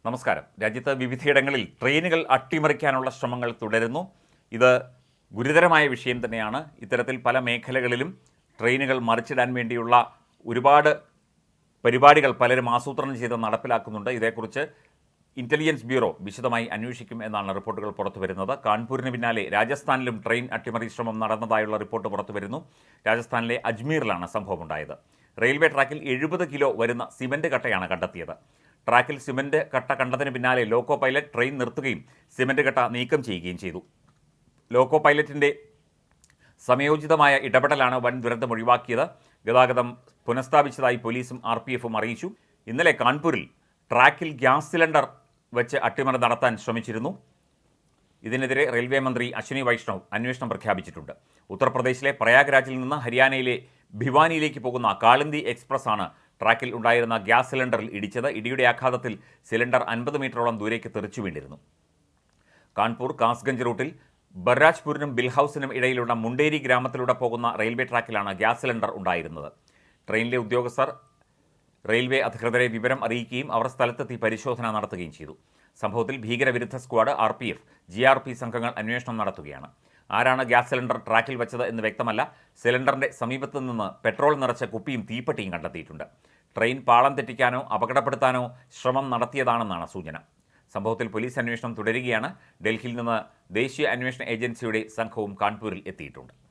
നമസ്കാരം. രാജ്യത്ത് വിവിധയിടങ്ങളിൽ ട്രെയിനുകൾ അട്ടിമറിക്കാനുള്ള ശ്രമങ്ങൾ തുടരുന്നു. ഇത് ഗുരുതരമായ വിഷയം തന്നെയാണ്. ഇത്തരത്തിൽ പല മേഖലകളിലും ട്രെയിനുകൾ മറിച്ചിടാൻ വേണ്ടിയുള്ള ഒരുപാട് പരിപാടികൾ പലരും ആസൂത്രണം ചെയ്ത് നടപ്പിലാക്കുന്നുണ്ട്. ഇതേക്കുറിച്ച് ഇൻ്റലിജൻസ് ബ്യൂറോ വിശദമായി അന്വേഷിക്കും എന്നാണ് റിപ്പോർട്ടുകൾ പുറത്തു വരുന്നത്. കാൺപൂരിന് പിന്നാലെ രാജസ്ഥാനിലും ട്രെയിൻ അട്ടിമറി ശ്രമം നടന്നതായുള്ള റിപ്പോർട്ട് പുറത്തു വരുന്നു. രാജസ്ഥാനിലെ അജ്മീറിലാണ് സംഭവമുണ്ടായത്. റെയിൽവേ ട്രാക്കിൽ 70 കിലോ വരുന്ന സിമൻറ്റ് കട്ടയാണ് കണ്ടെത്തിയത്. ട്രാക്കിൽ സിമൻറ്റ് കട്ട കണ്ടതിന് പിന്നാലെ ലോക്കോ പൈലറ്റ് ട്രെയിൻ നിർത്തുകയും സിമൻറ്റ് കട്ട നീക്കം ചെയ്യുകയും ചെയ്തു. ലോക്കോ പൈലറ്റിൻ്റെ സമയോചിതമായ ഇടപെടലാണ് വൻ ദുരന്തം ഒഴിവാക്കിയത്. ഗതാഗതം പുനഃസ്ഥാപിച്ചതായി പോലീസും RPFും അറിയിച്ചു. ഇന്നലെ കാൺപൂരിൽ ട്രാക്കിൽ ഗ്യാസ് സിലിണ്ടർ വെച്ച് അട്ടിമറി നടത്താൻ ശ്രമിച്ചിരുന്നു. ഇതിനെതിരെ റെയിൽവേ മന്ത്രി അശ്വിനി വൈഷ്ണവ് അന്വേഷണം പ്രഖ്യാപിച്ചിട്ടുണ്ട്. ഉത്തർപ്രദേശിലെ പ്രയാഗ്രാജിൽ നിന്ന് ഹരിയാനയിലെ ഭിവാനിയിലേക്ക് പോകുന്ന കാളിന്തി എക്സ്പ്രസ് ആണ് ട്രാക്കിൽ ഉണ്ടായിരുന്ന ഗ്യാസ് സിലിണ്ടറിൽ ഇടിച്ചത്. ഇടിയുടെ ആഘാതത്തിൽ സിലിണ്ടർ 50 മീറ്ററോളം ദൂരേക്ക് തെറിച്ചു വീണിരുന്നു. കാൺപൂർ കാസ്ഗഞ്ച് റൂട്ടിൽ ബർരാജ്പൂരിനും ബിൽഹൌസിനും ഇടയിലുള്ള മുണ്ടേരി ഗ്രാമത്തിലൂടെ പോകുന്ന റെയിൽവേ ട്രാക്കിലാണ് ഗ്യാസ് സിലിണ്ടർ ഉണ്ടായിരുന്നത്. ട്രെയിനിലെ ഉദ്യോഗസ്ഥർ റെയിൽവേ അധികൃതരെ വിവരം അറിയിക്കുകയും അവർ സ്ഥലത്തെത്തി പരിശോധന നടത്തുകയും ചെയ്തു. സംഭവത്തിൽ ഭീകരവിരുദ്ധ സ്ക്വാഡ്, RPF, GRP സംഘങ്ങൾ അന്വേഷണം നടത്തുകയാണ്. ആരാണ് ഗ്യാസ് സിലിണ്ടർ ട്രാക്കിൽ വെച്ചത് എന്ന് വ്യക്തമല്ല. സിലിണ്ടറിൻ്റെ സമീപത്ത് നിന്ന് പെട്രോൾ നിറച്ച കുപ്പിയും തീപ്പെട്ടിയും കണ്ടെത്തിയിട്ടുണ്ട്. ട്രെയിൻ പാളം തെറ്റിക്കാനോ അപകടപ്പെടുത്താനോ ശ്രമം നടത്തിയതാണെന്നാണ് സൂചന. സംഭവത്തിൽ പോലീസ് അന്വേഷണം തുടരുകയാണ്. ഡൽഹിയിൽ നിന്ന് ദേശീയ അന്വേഷണ ഏജൻസിയുടെ സംഘവും കാൺപൂരിൽ എത്തിയിട്ടുണ്ട്.